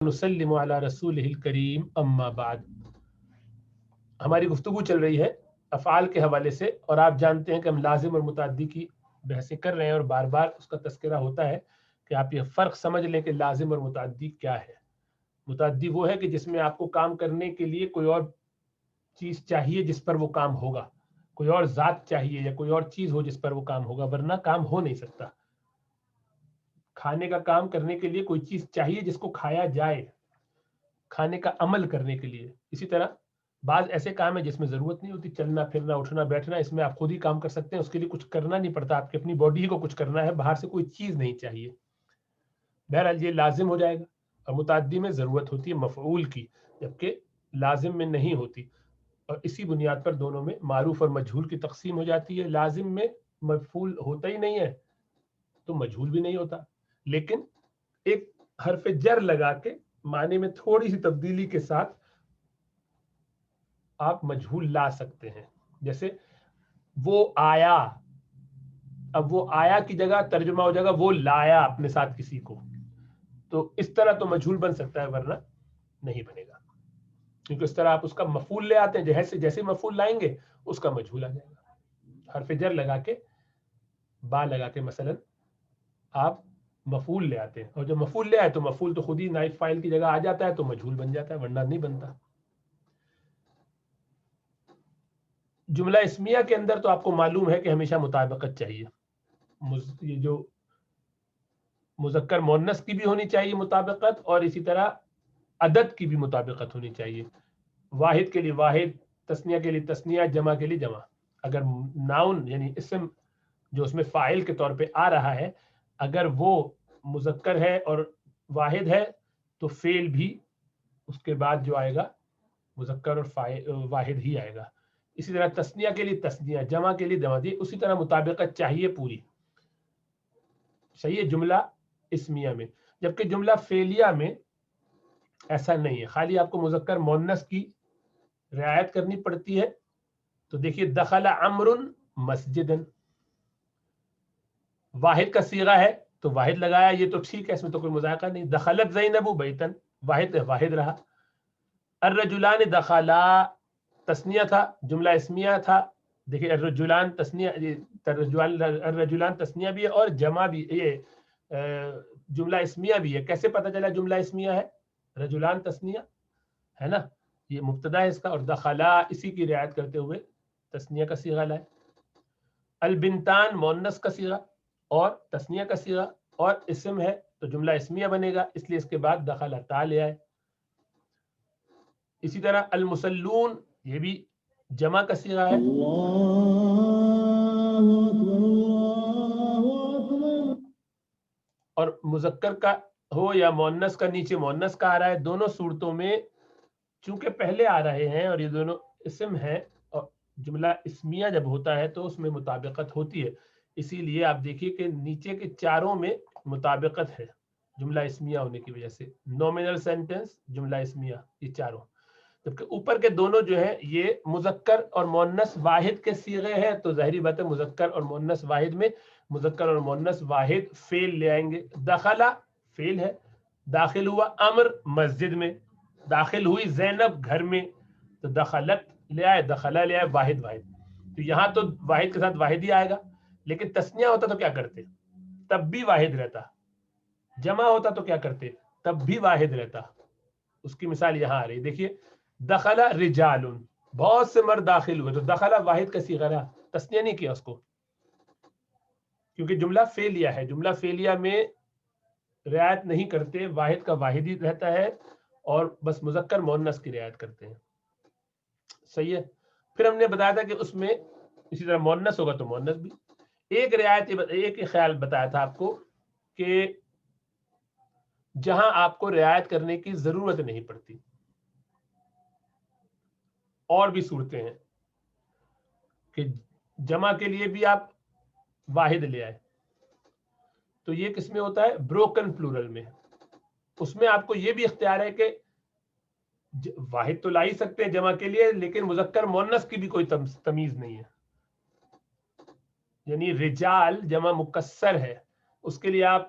نسلم علی رسولہ الکریم اما بعد. ہماری گفتگو چل رہی ہے افعال کے حوالے سے، اور آپ جانتے ہیں کہ ہم لازم اور متعدی کی بحثیں کر رہے ہیں، اور بار بار اس کا تذکرہ ہوتا ہے کہ آپ یہ فرق سمجھ لیں کہ لازم اور متعدی کیا ہے. متعدی وہ ہے کہ جس میں آپ کو کام کرنے کے لیے کوئی اور چیز چاہیے جس پر وہ کام ہوگا، کوئی اور ذات چاہیے یا کوئی اور چیز ہو جس پر وہ کام ہوگا، ورنہ کام ہو نہیں سکتا. کھانے کا کام کرنے کے لیے کوئی چیز چاہیے جس کو کھایا جائے، کھانے کا عمل کرنے کے لیے. اسی طرح بعض ایسے کام ہیں جس میں ضرورت نہیں ہوتی، چلنا پھرنا اٹھنا بیٹھنا، اس میں آپ خود ہی کام کر سکتے ہیں، اس کے لیے کچھ کرنا نہیں پڑتا، آپ کی اپنی باڈی ہی کو کچھ کرنا ہے، باہر سے کوئی چیز نہیں چاہیے. بہرحال یہ لازم ہو جائے گا. اور متعدی میں ضرورت ہوتی ہے مفعول کی، جبکہ لازم میں نہیں ہوتی، اور اسی بنیاد پر دونوں میں معروف اور مجہول کی تقسیم ہو جاتی ہے. لازم میں مفعول ہوتا ہی نہیں ہے تو مجہول بھی نہیں ہوتا، لیکن ایک حرف جر لگا کے معنی میں تھوڑی سی تبدیلی کے ساتھ آپ مجہول لا سکتے ہیں. جیسے وہ آیا، اب وہ آیا کی جگہ ترجمہ ہو جائے گا وہ لایا اپنے ساتھ کسی کو، تو اس طرح تو مجہول بن سکتا ہے، ورنہ نہیں بنے گا، کیونکہ اس طرح آپ اس کا مفعول لے آتے ہیں، جیسے مفعول لائیں گے اس کا مجہول آ جائے گا. حرف جر لگا کے با لگا کے مثلا آپ مفعول لے آتے ہیں، اور جب مفعول لے آئے تو مفعول تو خود ہی نائب فاعل کی جگہ آ جاتا ہے تو مجہول بن جاتا ہے، ورنہ نہیں بنتا. جملہ اسمیہ کے اندر تو آپ کو معلوم ہے کہ ہمیشہ مطابقت چاہیے. یہ جو مذکر مؤنث کی بھی ہونی چاہیے مطابقت، اور اسی طرح عدد کی بھی مطابقت ہونی چاہیے. واحد کے لیے واحد، تثنیہ کے لیے تثنیہ، جمع کے لیے جمع. اگر ناؤن یعنی اسم جو اس میں فاعل کے طور پہ آ رہا ہے، اگر وہ مذکر ہے اور واحد ہے تو فعل بھی اس کے بعد جو آئے گا مذکر اور واحد ہی آئے گا. اسی طرح تثنیہ کے لیے تثنیہ، جمع کے لیے جمع. اسی طرح مطابقت چاہیے پوری. صحیح ہے جملہ اسمیہ میں. جبکہ جملہ فعلیہ میں ایسا نہیں ہے، خالی آپ کو مذکر مؤنث کی رعایت کرنی پڑتی ہے. تو دیکھیے دخل عمرو مسجدا، واحد کا صیغہ ہے تو واحد لگایا، یہ تو ٹھیک ہے، اس میں تو کوئی مذائقہ نہیں. دخلت زینب بیتن، واحد رہا. الرجلان دخلا تثنیہ تھا، جملہ اسمیہ تھا. دیکھیے الرجلان تثنیہ، الرجلان تثنیہ بھی ہے اور جمع بھی، یہ جملہ اسمیہ بھی ہے. کیسے پتہ چلا جملہ اسمیہ ہے؟ رجلان تثنیہ ہے نا، یہ مبتدا ہے اس کا، اور دخلا اسی کی رعایت کرتے ہوئے تثنیہ کا صیغہ لائے. البنتان مؤنث کا صیغہ اور تثنیہ کا صیغہ اور اسم ہے تو جملہ اسمیہ بنے گا، اس لیے اس کے بعد دخل تا لے آئے. اسی طرح المصلون یہ بھی جمع کا صیغہ ہے، اور مذکر کا ہو یا مؤنث کا، نیچے مؤنث کا آ رہا ہے. دونوں صورتوں میں چونکہ پہلے آ رہے ہیں اور یہ دونوں اسم ہیں، اور جملہ اسمیہ جب ہوتا ہے تو اس میں مطابقت ہوتی ہے. اسی لیے آپ دیکھیے کہ نیچے کے چاروں میں مطابقت ہے جملہ اسمیہ ہونے کی وجہ سے. نومینل سینٹنس، جملہ اسمیہ، یہ چاروں. جبکہ اوپر کے دونوں جو ہیں یہ مذکر اور مؤنث واحد کے صیغے ہیں، تو ظاہری بات ہے مذکر اور مؤنث واحد میں مذکر اور مؤنث واحد فعل لے آئیں گے. دخلا فعل ہے، داخل ہوا امر مسجد میں، داخل ہوئی زینب گھر میں، تو دخلت لے آئے، دخلا لے آئے، واحد. تو یہاں تو واحد کے ساتھ واحد ہی آئے گا، لیکن تثنیہ ہوتا تو کیا کرتے؟ تب بھی واحد رہتا. جمع ہوتا تو کیا کرتے؟ تب بھی واحد رہتا. اس کی مثال یہاں آ رہی، دیکھیے دخل رجال، بہت سے مرد داخل ہوئے، تو دخل واحد کا صیغہ رہا، تثنیہ نہیں کیا اس کو، کیونکہ جملہ فعلیہ ہے. جملہ فعلیہ میں رعایت نہیں کرتے، واحد کا واحد ہی رہتا ہے، اور بس مذکر مؤنث کی رعایت کرتے ہیں. صحیح ہے. پھر ہم نے بتایا تھا کہ اس میں اسی طرح مؤنث ہوگا تو مؤنث بھی. ایک رعایت، ایک خیال بتایا تھا آپ کو کہ جہاں آپ کو رعایت کرنے کی ضرورت نہیں پڑتی، اور بھی صورتیں ہیں کہ جمع کے لیے بھی آپ واحد لے آئے، تو یہ کس میں ہوتا ہے؟ بروکن پلورل میں. اس میں آپ کو یہ بھی اختیار ہے کہ واحد تو لا ہی سکتے ہیں جمع کے لیے، لیکن مذکر مؤنث کی بھی کوئی تمیز نہیں ہے. یعنی رجال جمع مکسر ہے، اس کے لیے آپ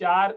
4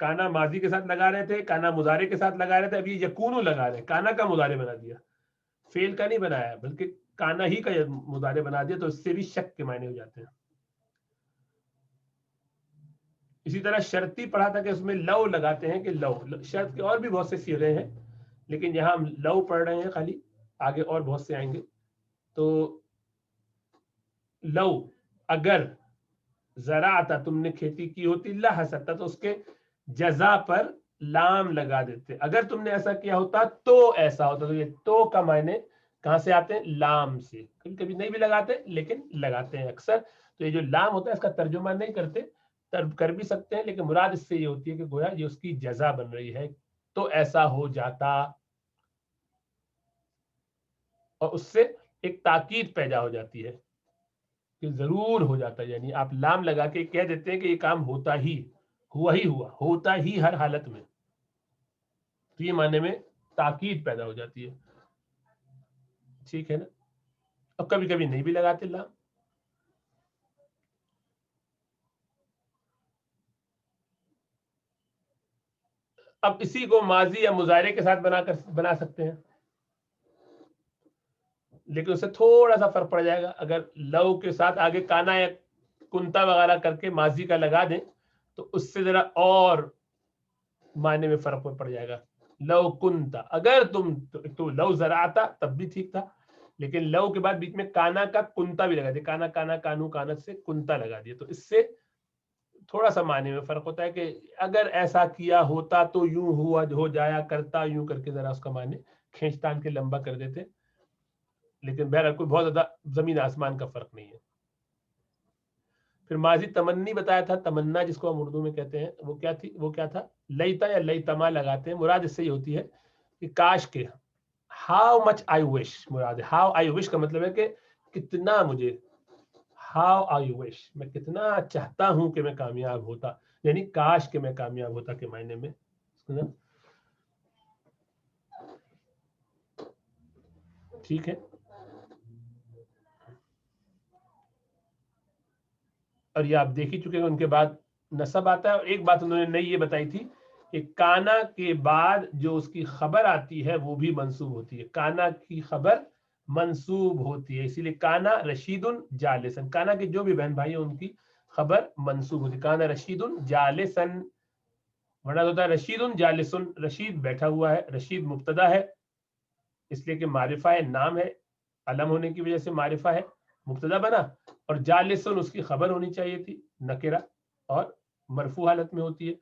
کانا ماضی کے ساتھ لگا رہے تھے, کانا مضارع کے ساتھ لگا رہے تھے, اب یہ یکونو لگا رہے ہیں, کانا کا مضارع بنا دیا, فعل کا نہیں بنایا بلکہ کانا ہی کا مضارع بنا دیا, تو اس سے بھی شک کے معنی ہو جاتے ہیں. اسی طرح شرطی پڑھا تھا کہ اس میں لو لگاتے ہیں, کہ لو شرط کے اور بھی بہت سے صیغے ہیں لیکن یہاں ہم لو پڑھ رہے ہیں خالی, آگے اور بہت سے آئیں گے. تو لو اگر زراعتا تم نے کھیتی کی ہوتی, لحسدت تو اس کے جزا پر لام لگا دیتے, اگر تم نے ایسا کیا ہوتا تو ایسا ہوتا. تو یہ تو کا معنی کہاں سے آتے ہیں؟ لام سے. کبھی کبھی نہیں بھی لگاتے لیکن لگاتے ہیں اکثر. تو یہ جو لام ہوتا ہے اس کا ترجمہ نہیں کرتے, کر بھی سکتے ہیں لیکن مراد اس سے یہ ہوتی ہے کہ گویا یہ اس کی جزا بن رہی ہے, تو ایسا ہو جاتا, اور اس سے ایک تاکید پیدا ہو جاتی ہے کہ ضرور ہو جاتا ہے. یعنی آپ لام لگا کے کہہ دیتے ہیں کہ یہ کام ہوتا ہی ہوا ہی ہوا, ہوتا ہی ہر حالت میں, تو یہ معنی میں تاکید پیدا ہو جاتی ہے. ٹھیک ہے نا. اب کبھی کبھی نہیں بھی لگاتے لام. اب اسی کو ماضی یا مضارع کے ساتھ بنا سکتے ہیں, لیکن اس سے تھوڑا سا فرق پڑ جائے گا. اگر لو کے ساتھ آگے کانا یا کنتا وغیرہ کر کے ماضی کا لگا دیں تو اس سے ذرا اور معنی میں فرق پڑ جائے گا. لو کنتا, اگر تم, تو لو زراعتا تب بھی ٹھیک تھا, لیکن لو کے بعد بیچ میں کانا کا کنتا بھی لگا دیا, کانا کانا کانو کانت سے کنتا لگا دیا, تو اس سے تھوڑا سا معنی میں فرق ہوتا ہے کہ اگر ایسا کیا ہوتا تو یوں ہوا ہو جایا کرتا, یوں کر کے ذرا اس کا معنی کھینچ تان کے لمبا کر دیتے, لیکن بہرحال کوئی بہت زیادہ زمین آسمان کا فرق نہیں ہے. پھر ماضی تمنی بتایا تھا, تمنا جس کو ہم اردو میں کہتے ہیں, وہ کیا تھا؟ لیتا یا لیتما لگاتے ہیں, مراد اس سے یہ ہوتی ہے کہ کاش کے, ہاؤ مچ آئی وش مراد ہے. ہاؤ آئی وش کا مطلب ہے کہ کتنا مجھے, ہاؤ آئی وش میں کتنا چاہتا ہوں کہ میں کامیاب ہوتا, یعنی کاش کہ میں کامیاب ہوتا کے معنی میں. ٹھیک ہے. اور یہ آپ دیکھ ہی چکے ہیں, ان کے بعد نصب آتا ہے. اور ایک بات انہوں نے نئی یہ بتائی تھی کہ کانا کے بعد جو اس کی خبر آتی ہے وہ بھی منصوب ہوتی ہے. کانا کی خبر منصوب ہوتی ہے, اسی لیے کانا رشید جالسن, کانا کے جو بھی بہن بھائی ہیں ان کی خبر منصوب ہوتی ہے. کانا رشید جالسن, ورنہ ہوتا ہے رشید جالسن, رشید بیٹھا ہوا ہے. رشید مبتدا ہے اس لیے کہ معرفہ ہے, نام ہے, علم ہونے کی وجہ سے معرفہ ہے, مبتدا بنا. اور جالسن اس کی خبر ہونی چاہیے تھی, نکرہ, اور مرفوع حالت میں ہوتی ہے.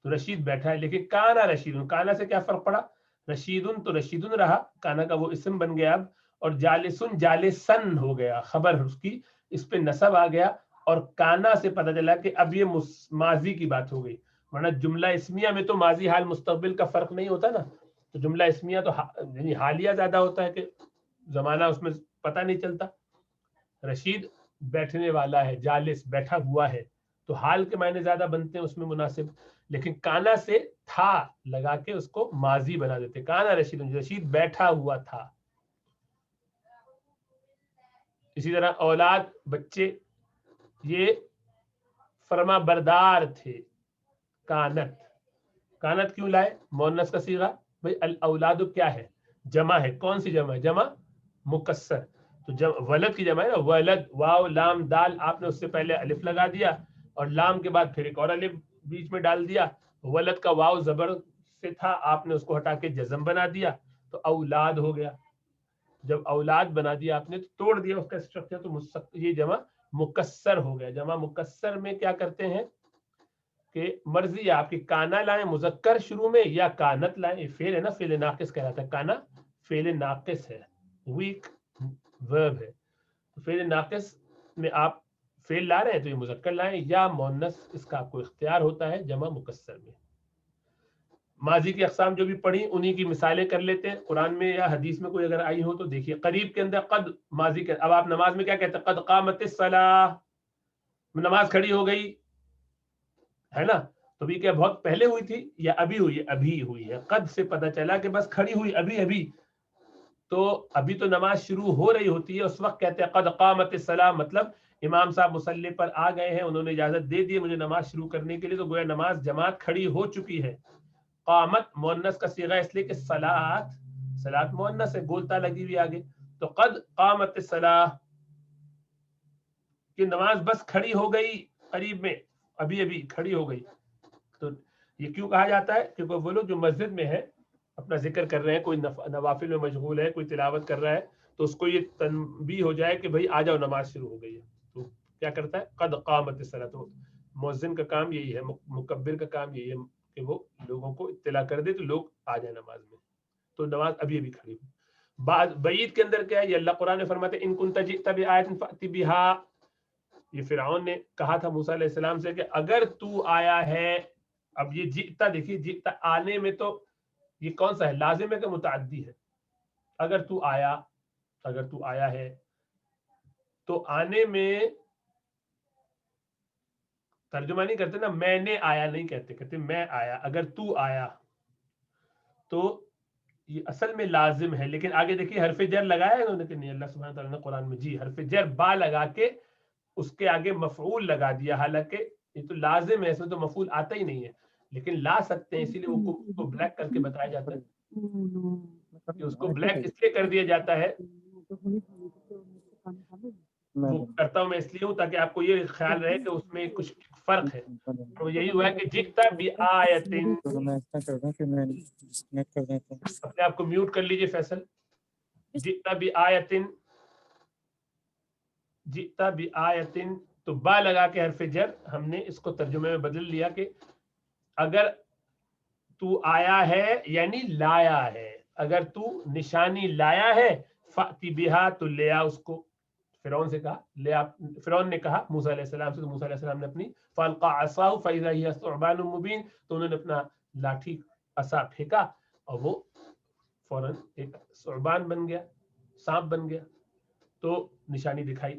تو رشید بیٹھا ہے, لیکن کانا رشید, کانا سے کیا فرق پڑا؟ رشیدن تو رشیدن رہا, کانا کا وہ اسم بن گیا اب, اور جالسن جالسن ہو گیا, خبر اس کی, اس پہ نصب آ گیا. اور کانا سے پتہ چلا کہ اب یہ ماضی کی بات ہو گئی, ورنہ جملہ اسمیہ میں تو ماضی حال مستقبل کا فرق نہیں ہوتا نا. تو جملہ اسمیہ تو یعنی حالیہ زیادہ ہوتا ہے کہ زمانہ اس میں پتہ نہیں چلتا. رشید بیٹھنے والا ہے, جالس بیٹھا ہوا ہے, تو حال کے معنی زیادہ بنتے ہیں اس میں مناسب. لیکن کانا سے تھا لگا کے اس کو ماضی بنا دیتے, کانا رشید, رشید بیٹھا ہوا تھا. اسی طرح اولاد, بچے, یہ فرما بردار تھے. کانت, کانت کیوں لائے مؤنث کا صیغہ؟ بھئی الاولاد کیا ہے؟ جمع ہے. کون سی جمع ہے؟ جمع مکسر. تو ولد کی جمع ہے نا, ولد, واو لام دال, آپ نے اس سے پہلے الف لگا دیا اور لام کے بعد پھر ایک اور الف بیچ میں ڈال دیا. ولد کا واو زبر سے تھا, آپ نے اس کو ہٹا کے جزم بنا دیا, تو اولاد ہو گیا. جب اولاد بنا دیا آپ نے تو توڑ دیا اس کا اسٹرکچر, تو یہ جمع مکسر ہو گیا. جمع مکسر میں کیا کرتے ہیں کہ مرضی آپ کی, کانا لائیں مذکر شروع میں یا کانت لائیں. فعل ہے نا, فعل ناقص کہلاتا ہے. کانا فعل ناقص ہے, ویک ورب ہے. فعل ناقص میں آپ فعل لا رہے ہیں تو یہ مذکر لائیں یا مؤنث, اس کا آپ کو اختیار ہوتا ہے جمع مکسر میں. ماضی کی اقسام جو بھی پڑھی انہی کی مثالیں کر لیتے ہیں. قرآن میں یا حدیث میں کوئی اگر آئی ہو تو دیکھیے. قریب کے اندر قد ماضی کے, اب آپ نماز میں کیا کہتے ہیں؟ قد قامت الصلاۃ, نماز کھڑی ہو گئی ہے نا. تو بھی کیا بہت پہلے ہوئی تھی یا ابھی ہوئی ہے؟ ابھی ہوئی ہے. قد سے پتہ چلا کہ بس کھڑی ہوئی ابھی ابھی, تو ابھی تو نماز شروع ہو رہی ہوتی ہے، اس وقت کہتے ہیں قد قامت الصلاۃ، مطلب امام صاحب مصلی پر آ گئے ہیں، انہوں نے اجازت دے دی مجھے نماز شروع کرنے کے لیے، تو گویا نماز جماعت کھڑی ہو چکی ہے۔ قامت مؤنث کا صیغہ اس لیے کہ صلاۃ مؤنث ہے، گولتا لگی ہوئی آگے، تو قد قامت الصلاۃ کہ نماز بس کھڑی ہو گئی، قریب میں ابھی کھڑی ہو گئی۔ تو یہ کیوں کہا جاتا ہے؟ کیونکہ وہ لوگ جو مسجد میں ہے اپنا ذکر کر رہے ہیں، کوئی نوافل میں مشغول ہے، کوئی تلاوت کر رہا ہے، تو اس کو یہ تنبیہ ہو جائے کہ بھائی آ جاؤ نماز شروع ہو گئی ہے، تو کیا کرتا ہے قد قامت الصلاۃ۔ تو مؤذن کا کام یہی ہے، مکبر کا کام یہی ہے کہ وہ لوگوں کو اطلاع کر دے تو لوگ آ جائیں نماز میں، تو نماز ابھی کھڑی ہو۔ بعید کے اندر کیا ہے؟ یہ اللہ قرآن میں فرماتے ہیں ان کنت جئت بآیۃ فأت بہا، یہ فرعون نے کہا تھا موسیٰ علیہ السلام سے کہ اگر تو آیا ہے، اب یہ جئتا دیکھیے، جئتا آنے میں تو یہ کون سا ہے؟ لازم ہے کہ متعدی ہے؟ اگر تو آیا ہے تو آنے میں ترجمہ نہیں کرتے نا، میں نے آیا نہیں کہتے میں آیا، اگر تو آیا تو یہ اصل میں لازم ہے، لیکن آگے دیکھیے حرف جر لگایا ہے انہوں نے کہ نہیں، اللہ سبحانہ تعالیٰ نے قرآن میں جی حرف جر با لگا کے اس کے آگے مفعول لگا دیا، حالانکہ یہ تو لازم ہے، اس میں تو مفعول آتا ہی نہیں ہے، لیکن لا سکتے ہیں، اسی لیے وہ اس کو بلیک کر کے بتایا جاتا ہے کہ اس کو بلیک اس لیے کر دیا جاتا ہے، وہ کرتا ہوں میں اس لیے ہوں تاکہ آپ کو یہ خیال رہے کہ اس میں کچھ فرق ہے، تو یہی ہوا ہے کہ جئتا بآیۃ، اپنے آپ کو میوٹ کر لیجئے فیصل، جئتا بآیۃ، جئتا بآیۃ، تو با لگا کے حرف جر ہم نے اس کو ترجمے میں بدل لیا کہ اگر تو آیا ہے یعنی لایا ہے، اگر تو نشانی لایا ہے فأتی بہا، تو لے آ اس کو۔ فرعون سے کہا لے آ، فرعون نے کہا موسیٰ علیہ السلام سے، تو موسیٰ علیہ السلام نے اپنی فالقى عصاه فاذا هي ثعبان مبين، تو انہوں نے اپنا لاٹھی عصا پھینکا اور وہ فوراً ایک ثعبان بن گیا، سانپ بن گیا، تو نشانی دکھائی۔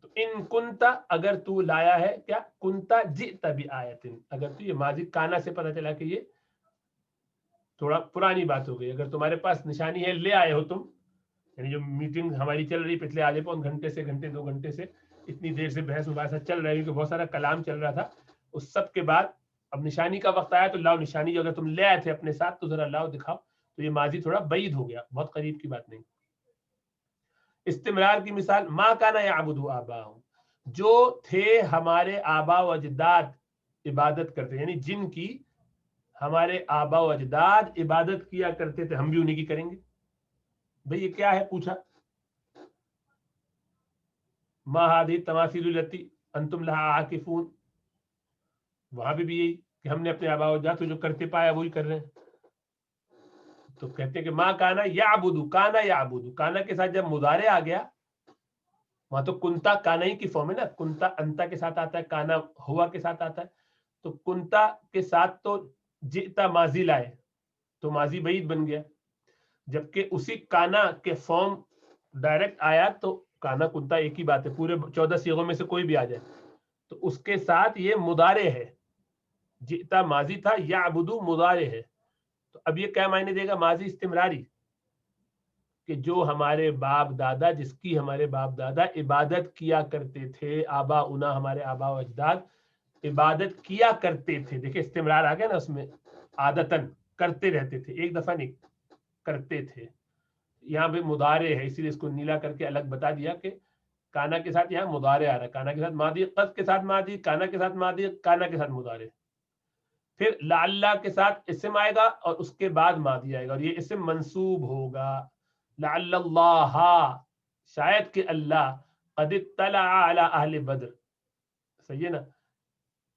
تو ان کنتا، اگر تو لایا ہے، کیا کنتا جئت بآیۃ، اگر تو، یہ ماضی کانا سے پتہ چلا کہ یہ تھوڑا پرانی بات ہو گئی، اگر تمہارے پاس نشانی ہے لے آئے ہو تم، یعنی جو میٹنگ ہماری چل رہی پچھلے آدھے پون گھنٹے سے دو گھنٹے سے اتنی دیر سے بحث مباحثہ چل رہا ہے کیونکہ بہت سارا کلام چل رہا تھا، اس سب کے بعد اب نشانی کا وقت آیا تو لاؤ نشانی، جو اگر تم لے آئے تھے اپنے ساتھ تو ذرا لاؤ دکھاؤ، تو یہ ماضی تھوڑا بعید ہو گیا، بہت قریب کی بات نہیں۔ استمرار کی مثال ما کان یعبد آباؤہم، جو تھے ہمارے آبا و اجداد عبادت کرتے، یعنی جن کی ہمارے آبا و اجداد عبادت کیا کرتے تھے ہم بھی انہیں کی کریں گے۔ بھئی یہ کیا ہے پوچھا، ما هذه التماثيل التي انتم لها عاکفون، وہاں بھی یہی کہ ہم نے اپنے آبا و اجداد جو کرتے پایا وہی کر رہے ہیں، تو کہتے ہیں کہ ما کانا یعبد، کانا یعبد، کانا کے ساتھ جب مضارع آ گیا، وہاں تو کنتا کانا ہی کی فارم ہے نا، کنتا انتا کے ساتھ آتا ہے، کانا ہوا کے ساتھ آتا ہے، تو کنتا کے ساتھ تو جئتا ماضی لائے تو ماضی بعید بن گیا، جبکہ اسی کانا کے فارم ڈائریکٹ آیا تو کانا کنتا ایک ہی بات ہے، پورے 14 صیغوں میں سے کوئی بھی آ جائے، تو اس کے ساتھ یہ مضارع ہے، جئتا ماضی تھا، یعبدو مضارع ہے، تو اب یہ کیا معنی دے گا؟ ماضی استمراری، کہ جو ہمارے باپ دادا، جس کی ہمارے باپ دادا عبادت کیا کرتے تھے، آبا انا، ہمارے آبا و اجداد عبادت کیا کرتے تھے، دیکھیں استمرار آ گیا نا اس میں، عادتاً کرتے رہتے تھے، ایک دفعہ نہیں، کرتے تھے، یہاں پہ مضارع ہے اسی لیے اس کو نیلا کر کے الگ بتا دیا کہ کانا کے ساتھ یہاں مضارع آ رہا ہے، کانا کے ساتھ ماضی، قد کے ساتھ ماضی، کانا کے ساتھ ماضی، کانا کے ساتھ مضارع، پھر لعل کے ساتھ اسم آئے گا اور اس کے بعد ماضی آئے گا، اور یہ اسم منصوب ہوگا، لعل اللہ، شاید کہ اللہ، قد اطلع علی اہل بدر، صحیح ہے نا،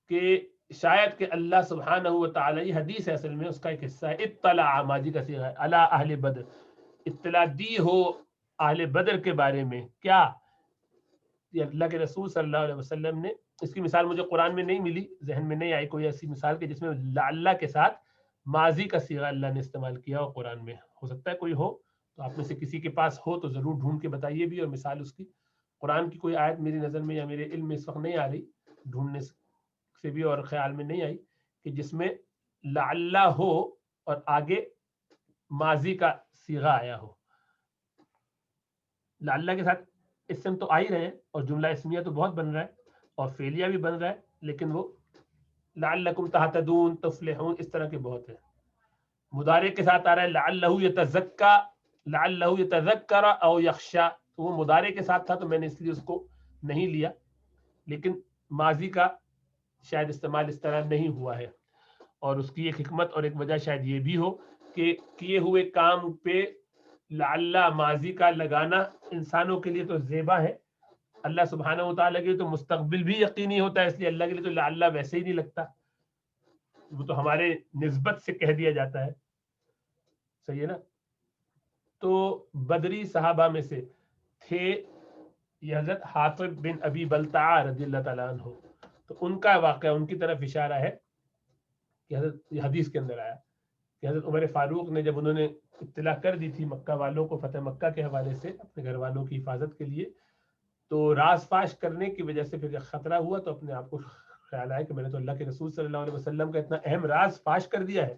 کہ شاید کہ اللہ سبحانہ و تعالی، یہ حدیث ہے اصل میں، اس کا ایک حصہ ہے، اطلع ماضی کا صیغہ ہے، علی اہل بدر، اطلاع دی ہو اہل بدر کے بارے میں، کیا؟ یہ اللہ کے رسول صلی اللہ علیہ وسلم نے، اس کی مثال مجھے قرآن میں نہیں ملی، ذہن میں نہیں آئی کوئی ایسی مثال کہ جس میں لعل کے ساتھ ماضی کا صیغہ اللہ نے استعمال کیا ہو قرآن میں، ہو سکتا ہے کوئی ہو، تو آپ میں سے کسی کے پاس ہو تو ضرور ڈھونڈ کے بتائیے بھی، اور مثال اس کی، قرآن کی کوئی آیت میری نظر میں یا میرے علم میں اس وقت نہیں آ رہی، ڈھونڈنے سے بھی اور خیال میں نہیں آئی کہ جس میں لعل ہو اور آگے ماضی کا صیغہ آیا ہو، لعل کے ساتھ اسم تو آ ہی رہے ہیں اور جملہ اسمیہ تو بہت بن رہا ہے اور فعلیہ بھی بن رہا ہے، لیکن وہ لعلکم تہتدون تفلحون اس طرح کے بہت ہیں. مضارع کے ساتھ آ رہا ہے لعلہ یتزکا، لعلہ یتذکر او یخشا، تو وہ مضارع کے ساتھ تھا تو میں نے اس لیے اس کو نہیں لیا، لیکن ماضی کا شاید استعمال اس طرح نہیں ہوا ہے. اور اس کی ایک حکمت اور ایک وجہ شاید یہ بھی ہو کہ کیے ہوئے کام پہ لعل ماضی کا لگانا انسانوں کے لیے تو زیبا ہے، اللہ سبحانہ و تعالیٰ کے لیے تو مستقبل بھی یقینی ہوتا ہے، اس لیے اللہ کے لیے تو لعل ویسے ہی نہیں لگتا، وہ تو ہمارے نسبت سے کہہ دیا جاتا ہے. صحیح ہے نا. تو بدری صحابہ میں سے تھے یہ حضرت حاطب بن ابی بلتعہ رضی اللہ تعالیٰ عنہ، تو ان کا واقعہ ان کی طرف اشارہ ہے کہ حضرت یہ حدیث کے اندر آیا کہ حضرت عمر فاروق نے جب انہوں نے اطلاع کر دی تھی مکہ والوں کو فتح مکہ کے حوالے سے اپنے گھر والوں کی حفاظت کے لیے، تو راز فاش کرنے کی وجہ سے پھر خطرہ ہوا تو اپنے آپ کو خیال آیا کہ میں نے تو اللہ کے رسول صلی اللہ علیہ وسلم کا اتنا اہم راز فاش کر دیا ہے،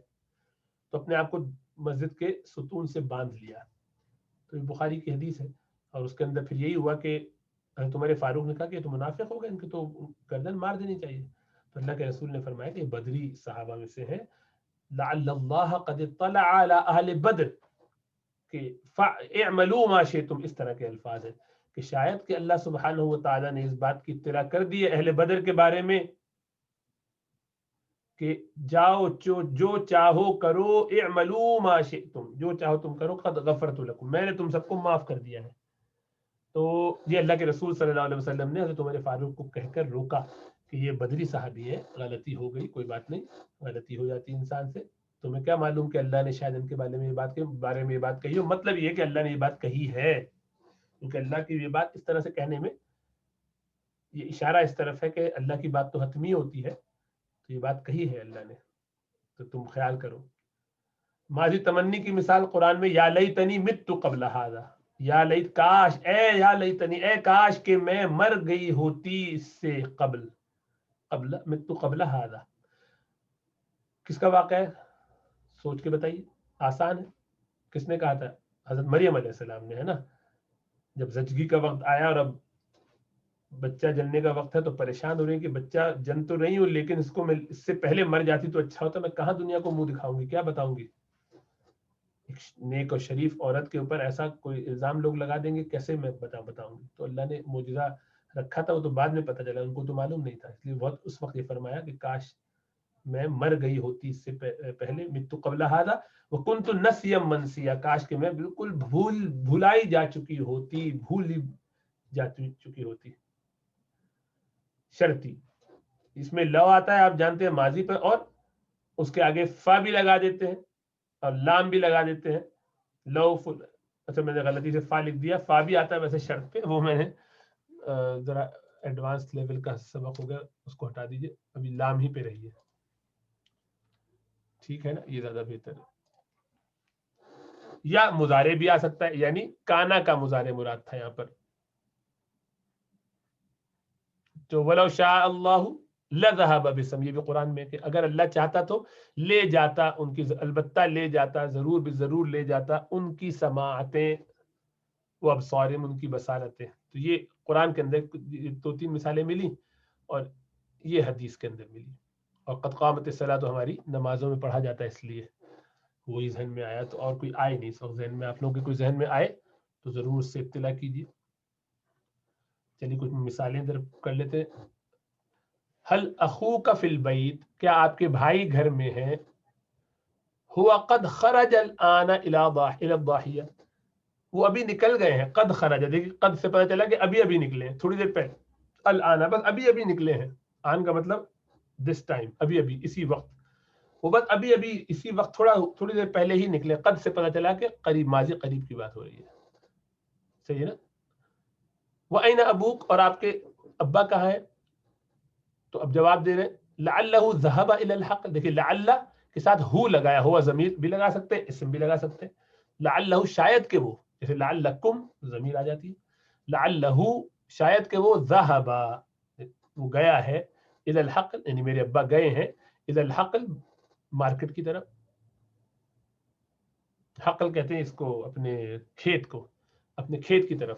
تو اپنے آپ کو مسجد کے ستون سے باندھ لیا. تو یہ بخاری کی حدیث ہے اور اس کے اندر پھر یہی ہوا کہ حضرت عمر فاروق نے کہا کہ یہ تو منافق ہو گئے، ان کی تو گردن مار دینی چاہیے. تو اللہ کے رسول نے فرمایا کہ بدری صحابہ میں سے ہیں، لعل اللہ قد اطلع علی اہل بدر کہ اعملوا ما شئتم، اس طرح کے الفاظ ہیں کہ شاید کہ اللہ سبحانہ و تعالیٰ نے اس بات کی اطلاع کر دی ہے اہل بدر کے بارے میں کہ جاؤ جو چاہو کرو، اعملوا ما شئتم، جو چاہو تم کرو، قد غفرت لکم، میں نے تم سب کو معاف کر دیا ہے. تو یہ اللہ کے رسول صلی اللہ علیہ وسلم نے حضرت عمر فاروق کو کہہ کر روکا کہ یہ بدری صحابی ہے، غلطی ہو گئی، کوئی بات نہیں، غلطی ہو جاتی انسان سے، تمہیں کیا معلوم کہ اللہ نے شاید ان کے بارے میں یہ بات کہی ہو. مطلب یہ کہ اللہ نے یہ بات کہی ہے، کیونکہ اللہ کی یہ بات اس طرح سے کہنے میں یہ اشارہ اس طرف ہے کہ اللہ کی بات تو حتمی ہوتی ہے، تو یہ بات کہی ہے اللہ نے، تو تم خیال کرو. ماضی تمنی کی مثال قرآن میں یا لیتنی مت قبل ھذا، یا لیت کاش، یا لیتنی، اے کاش کہ میں مر گئی ہوتی اس سے قبل مت قبل ھذا. کس کا واقعہ ہے؟ سوچ کے بتائیے، آسان ہے. کس نے کہا تھا؟ حضرت مریم علیہ السلام نے، ہے نا. جب زچگی کا وقت آیا اور اب بچہ جننے کا وقت ہے تو پریشان ہو رہی ہے کہ بچہ جن تو نہیں ہوں لیکن اس کو میں اس سے پہلے مر جاتی تو اچھا ہوتا، میں کہاں دنیا کو منہ دکھاؤں گی، کیا بتاؤں گی. ایک نیک اور شریف عورت کے اوپر ایسا کوئی الزام لوگ لگا دیں گے، کیسے میں بتاؤں گی. تو اللہ نے معجزہ رکھا تھا، وہ تو بعد میں پتہ چلا، ان کو تو معلوم نہیں تھا، اس لیے بہت اس وقت یہ فرمایا کہ کاش میں مر گئی ہوتی اس سے پہلے، مت قبل ھذا وکنت نسیا منسیا، کاش کہ میں بالکل بھولائی جا چکی ہوتی، بھولی جا چکی ہوتی. شرطی اس میں لو آتا ہے، آپ جانتے ہیں ماضی پر، اور اس کے آگے فا بھی لگا دیتے ہیں اور لام بھی لگا دیتے ہیں. لو اچھا میں نے غلطی سے فا لکھ دیا، فا بھی آتا ہے ویسے شرط پہ، وہ میں نے ذرا ایڈوانس لیول کا سبق ہو گیا، اس کو ہٹا دیجیے، ابھی لام ہی پہ رہیے، ٹھیک ہے نا، یہ زیادہ بہتر ہے. یا مضارع بھی آ سکتا ہے، یعنی کانا کا مضارع مراد تھا یہاں پر. تو ولو شاء اللہ لذهب بسم، یہ بھی قرآن میں کہ اگر اللہ چاہتا تو لے جاتا ان کی، البتہ لے جاتا، ضرور لے جاتا ان کی سماعتیں و ابصارہم، ان کی بصارتیں. تو یہ قرآن کے اندر 2-3 مثالیں ملی اور یہ حدیث کے اندر ملی. اور قد قامت الصلاۃ تو ہماری نمازوں میں پڑھا جاتا ہے، اس لیے وہی ذہن میں آیا. تو اور کوئی آئے نہیں اس وقت ذہن میں، آپ لوگوں کے کوئی ذہن میں آئے تو ضرور اس سے اطلاع کیجیے. چلیے کچھ مثالیں ادھر کر لیتے ہیں. حل اخوک فی البیت، کیا آپ کے بھائی گھر میں ہیں؟ ہوا قد خرج الان الی الضاحیہ، وہ ابھی نکل گئے ہیں. قد خرج، دیکھیے قد سے پتہ چلا کہ ابھی نکلے ہیں، تھوڑی دیر پہلے. الان بس ابھی نکلے ہیں، آن کا مطلب دس ٹائم، ابھی اسی وقت. وہ بس ابھی اسی وقت تھوڑی دیر پہلے ہی نکلے. قد سے پتہ چلا کہ قریب، ماضی قریب کی بات ہو رہی ہے. صحیح ہے نا. وَأَيْنَ أَبُوكَ، اور آپ کے ابا کہاں ہے؟ تو اب جواب دے رہے لعلہ ذهب الى الحقل. دیکھیے لعل کے ساتھ ہو لگایا ہوا، ضمیر بھی لگا سکتے ہیں، اسم بھی لگا سکتے ہیں. لعلہ شاید کہ وہ، جیسے لعلکم ضمیر آ جاتی ہے. لعلہ شاید کہ وہ ذهب، وہ گیا ہے، الى الحقل یعنی میرے ابا گئے ہیں، الى الحقل مارکیٹ کی طرف. حقل کہتے ہیں اس کو، اپنے کھیت کو، اپنے کھیت کی طرف.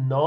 9,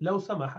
لو سمح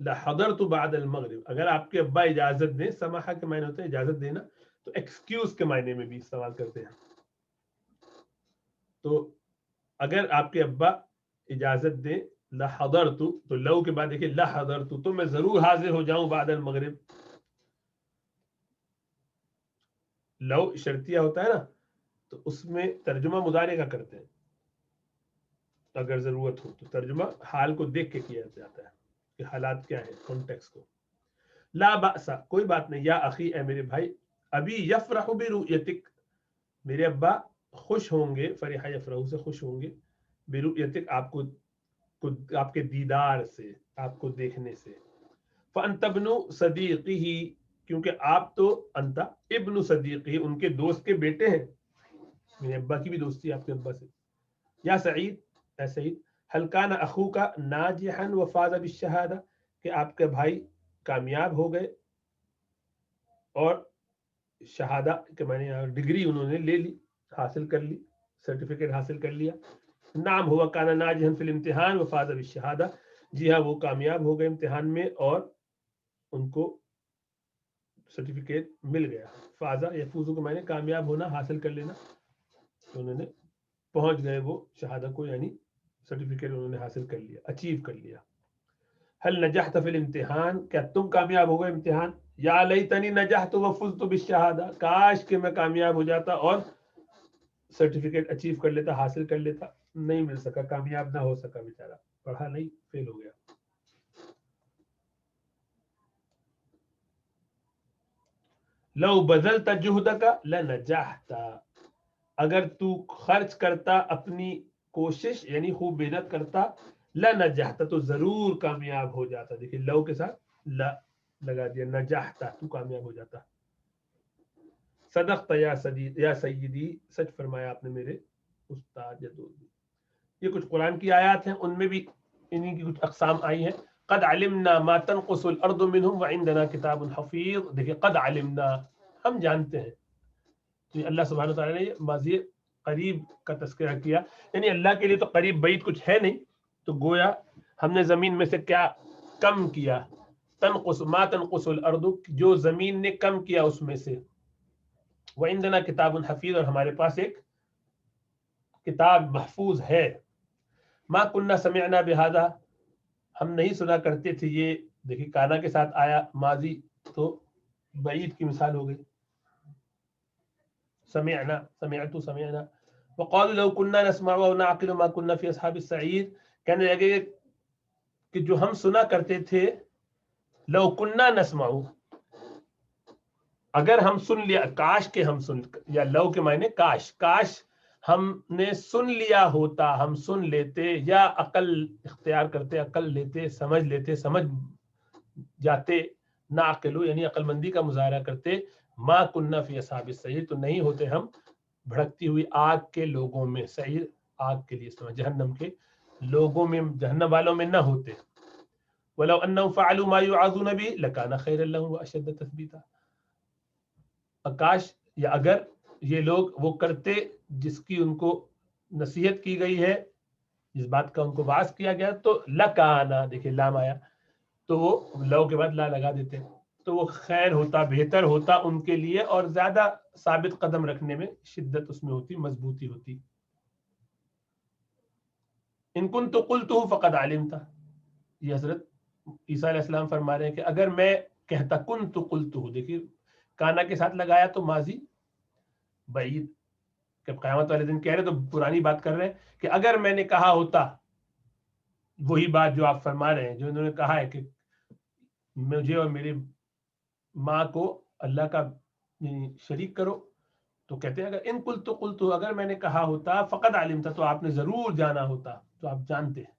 لحضرت بعد المغرب, اگر آپ کے ابا اجازت دیں, سماحہ کے معنی ہوتے ہیں اجازت دینا, تو ایکسکیوز کے معنی میں بھی استعمال کرتے ہیں. تو اگر آپ کے ابا اجازت دیں, لحضرت, تو لو کے بعد دیکھیں لحضرت, تو میں ضرور حاضر ہو جاؤں بعد المغرب. لو شرطیہ ہوتا ہے نا, تو اس میں ترجمہ مضارع کا کرتے ہیں اگر ضرورت ہو, تو ترجمہ حال کو دیکھ کے کیا جاتا ہے کہ حالات کیا ہیں, کانٹیکسٹ کو. لا بأس, کوئی بات نہیں, یا اخی, اے میرے بھائی, ابھی یفرح برؤیتک, میرے ابا خوش ہوں گے, فرح یفرح سے خوش ہوں گے, برؤیتک, آپ کے دیدار سے, آپ کو دیکھنے سے. فانت ابن صدیقہ, کیونکہ آپ تو انت ابن صدیقہ, ان کے دوست کے بیٹے ہیں. میرے ابا کی بھی دوستی ہے آپ کے ابا سے. یا سعید, اے سعید, هل كان اخوك ناجحا وفاز بالشهادہ, کہ آپ کے بھائی کامیاب ہو گئے اور شہادہ کے معنی ڈگری انہوں نے لے لی, حاصل کر لی, سرٹیفکیٹ حاصل کر لیا. نعم ہوا كان ناجحا فی الامتحان وفاز بالشہادہ, جی ہاں وہ کامیاب ہو گئے امتحان میں اور ان کو سرٹیفکیٹ مل گیا. فازا یفوز کے معنی کامیاب ہونا, حاصل کر لینا, انہوں نے پہنچ گئے وہ شہادہ کو, یعنی سرٹیفکیٹ انہوں نے حاصل کر لیا, اچیو کر لیا. هل نجحت فی الامتحان, کیا تم کامیاب ہو گئے امتحان. یا لیتنی نجحت وفزت بالشہادہ, کاش کہ میں کامیاب ہو جاتا اور سرٹیفکیٹ اچیو کر لیتا, حاصل کر لیتا. نہیں مل سکا, کامیاب نہ ہو سکا بیچارہ, پڑھا نہیں, فیل ہو گیا. لو بذلت جہدک لنجحت, اگر تو خرچ کرتا اپنی کوشش, یعنی خوب محنت کرتا, لنجحت, تو ضرور کامیاب ہو جاتا. دیکھیے لو کے ساتھ لا لگا دیا, نجحت, تو کامیاب ہو جاتا. صدقت یا سیدی, سچ فرمایا آپ نے میرے استاد یا دوست. یہ کچھ قرآن کی آیات ہیں, ان میں بھی انہی کی کچھ اقسام آئی ہیں. قد علمنا ما تنقص الارض منهم وعندنا کتاب حفیظ. دیکھیے قد علمنا, ہم جانتے ہیں. تو اللہ سبحانہ وتعالی نے ماضی قریب کا تذکرہ کیا, یعنی اللہ کے لیے تو قریب بعید کچھ ہے نہیں, تو گویا ہم نے زمین میں سے کیا کم کیا. تنقص ما تنقص الارض, جو زمین نے کم کیا اس میں سے. وعندنا کتاب حفیظ, اور ہمارے پاس ایک کتاب محفوظ ہے. ما کننا سمعنا بہذا, ہم نہیں سنا کرتے تھے یہ. دیکھیے کانا کے ساتھ آیا ماضی, تو بعید کی مثال ہو گئی. سمعنا, سمعنا. وقالوا لو كنا نسمع او نعقل ما كنا في اصحاب السعير, کہنے لگے کہ جو ہم سنا کرتے تھے, لو كنا نسمع, اگر ہم سن لیا, کاش کے ہم سن, یا لو کے معنی کاش, کاش ہم نے سن لیا ہوتا, ہم سن لیتے, یا عقل اختیار کرتے, عقل لیتے, سمجھ لیتے, سمجھ جاتے. نعقلو یعنی عقل مندی کا مظاہرہ کرتے. ما کننا فی اصحاب السعیر, تو نہیں ہوتے ہم بھڑکتی ہوئی آگ کے لوگوں میں. سعیر آگ کے لیے استعمال, جہنم کے لوگوں میں, جہنم والوں میں نہ ہوتے. ولو انہم فعلوا ما یوعظون به لکان خیرا لهم واشد تثبیتا, کاش یا اگر یہ لوگ وہ کرتے جس کی ان کو نصیحت کی گئی ہے, جس بات کا ان کو واعظ کیا گیا, تو لکانا, دیکھیں لام آیا, تو وہ لو کے بعد لا لگا دیتے, تو وہ خیر ہوتا, بہتر ہوتا ان کے لیے, اور زیادہ ثابت قدم رکھنے میں شدت اس میں ہوتی, مضبوطی ہوتی. ان کنت قلتہ فقد علمتا, یہ حضرت عیسیٰ علیہ السلام فرما رہے ہیں کہ اگر میں کہتا, کنت قلتہ, دیکھیے کانا کے ساتھ لگایا تو ماضی بعید, کہ قیامت والے دن کہہ رہے, تو پرانی بات کر رہے ہیں کہ اگر میں نے کہا ہوتا وہی بات جو آپ فرما رہے ہیں, جو انہوں نے کہا ہے کہ مجھے اور میری ماں کو اللہ کا شریک کرو, تو کہتے ہیں اگر ان قلت, اگر میں نے کہا ہوتا, فقد علمتا, تو آپ نے ضرور جانا ہوتا, تو آپ جانتے ہیں.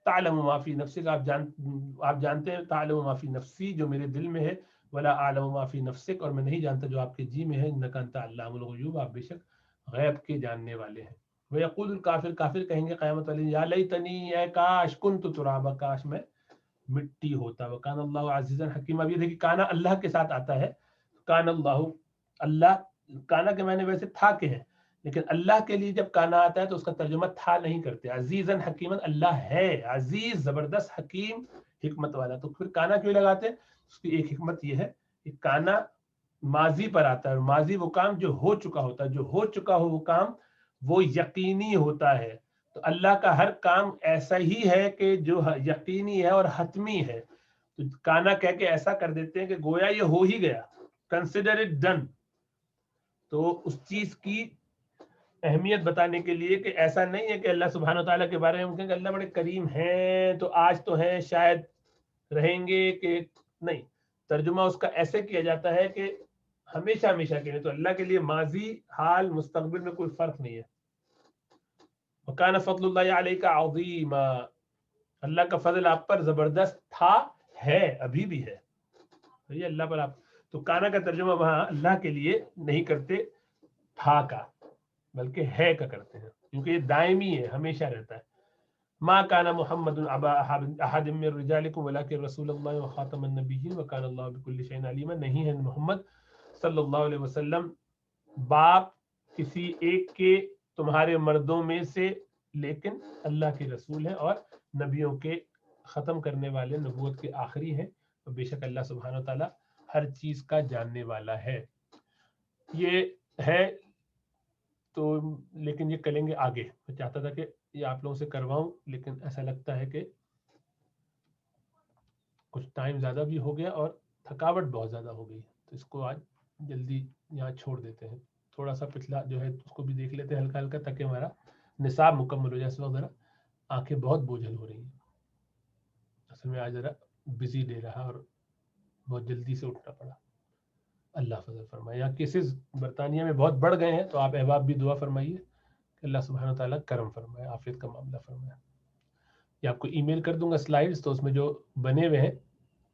تعلم ما فی نفسک, آپ جانتے ہیں, تعلم ما فی نفسی, جو میرے دل میں ہے, ولا اعلم ما فی نفسک, اور میں نہیں جانتا جو آپ کے جی میں ہے, انک انت علام الغیوب, آپ بے شک غیب کے جاننے والے ہیں. ویقول الکافر, کافر کہیں گے قیامت والے, یا لیتنی, اے کاش, کنت ترابا, کاش میں مٹی ہوتا. وکان اللہ عزیزا حکیما, اب یہ دیکھیے کانا اللہ کے ساتھ آتا ہے. کان اللہ, اللہ کانا کے معنی ویسے تھا کے ہیں, لیکن اللہ کے لیے جب کانا آتا ہے تو اس کا ترجمہ تھا نہیں کرتے. عزیزن حکیمن، اللہ ہے عزیز، زبردست، حکیم، حکمت والا. تو پھر کانا کیوں لگاتے ہیں؟ اس کی ایک حکمت یہ ہے کہ کانا ماضی پر آتا ہے، اور ماضی وہ کام جو ہو چکا ہوتا ہے، جو ہو چکا ہو وہ کام وہ یقینی ہوتا ہے. تو اللہ کا ہر کام ایسا ہی ہے کہ جو یقینی ہے اور حتمی ہے. تو کانا کہہ کے ایسا کر دیتے ہیں کہ گویا یہ ہو ہی گیا، کنسیڈر اٹ ڈن. تو اس چیز کی اہمیت بتانے کے لیے کہ ایسا نہیں ہے کہ اللہ سبحانہ وتعالیٰ کے بارے میں ہم کہیں کہ اللہ بڑے کریم ہیں تو آج تو ہیں شاید رہیں گے کہ نہیں. ترجمہ اس کا ایسے کیا جاتا ہے کہ ہمیشہ ہمیشہ کے لیے. تو اللہ کے لیے ماضی، حال، مستقبل میں کوئی فرق نہیں ہے. وَكَانَ فَضْلُ اللَّهِ عَلَيْكَ عَظِيمًا، اللہ کا فضل آپ پر زبردست تھا، ہے، ابھی بھی ہے. یہ اللہ پر آپ تو کانا کا ترجمہ وہاں اللہ کے لیے نہیں کرتے تھا کا، بلکہ ہے کا کرتے ہیں، کیونکہ یہ دائمی ہے، ہمیشہ رہتا ہے. ما کان محمد ابا احد من رجالکم ولکن رسول اللہ وخاتم النبیین وکان اللہ بکل شیء علیما. نہیں ہے محمد صلی اللہ علیہ وسلم باپ کسی ایک کے تمہارے مردوں میں سے، لیکن اللہ کے رسول ہیں اور نبیوں کے ختم کرنے والے، نبوت کے آخری ہیں. اور بے شک اللہ سبحانہ وتعالی ہر چیز کا جاننے والا ہے. یہ ہے تو لیکن یہ کریں گے آگے. میں چاہتا تھا کہ یہ آپ لوگوں سے کرواؤں، لیکن ایسا لگتا ہے کہ کچھ ٹائم زیادہ بھی ہو گیا اور تھکاوٹ بہت زیادہ ہو گئی، تو اس کو آج جلدی یہاں چھوڑ دیتے ہیں. تھوڑا سا پچھلا جو ہے اس کو بھی دیکھ لیتے ہیں ہلکا ہلکا، تاکہ ہمارا نصاب مکمل ہو جائے. اس وقت ذرا آنکھیں بہت بوجھل ہو رہی ہیں، اصل میں آج ذرا بزی ڈے رہا اور بہت جلدی سے اٹھنا پڑا. اللہ فضل فرمائے. یہاں کیسز برطانیہ میں بہت بڑھ گئے ہیں، تو آپ احباب بھی دعا فرمائیے کہ اللہ سبحانہ وتعالیٰ کرم فرمائے، عافیت کا معاملہ فرمائے. یہ آپ کو ای میل کر دوں گا سلائیڈز، تو اس میں جو بنے ہوئے ہیں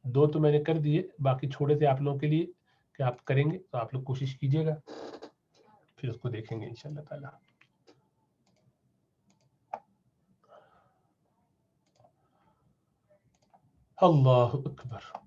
2 تو میں نے کر دیے، باقی چھوڑے تھے آپ لوگوں کے لیے کہ آپ کریں گے، تو آپ لوگ کوشش کیجیے گا، پھر اس کو دیکھیں گے انشاءاللہ تعالیٰ. اللہ اکبر.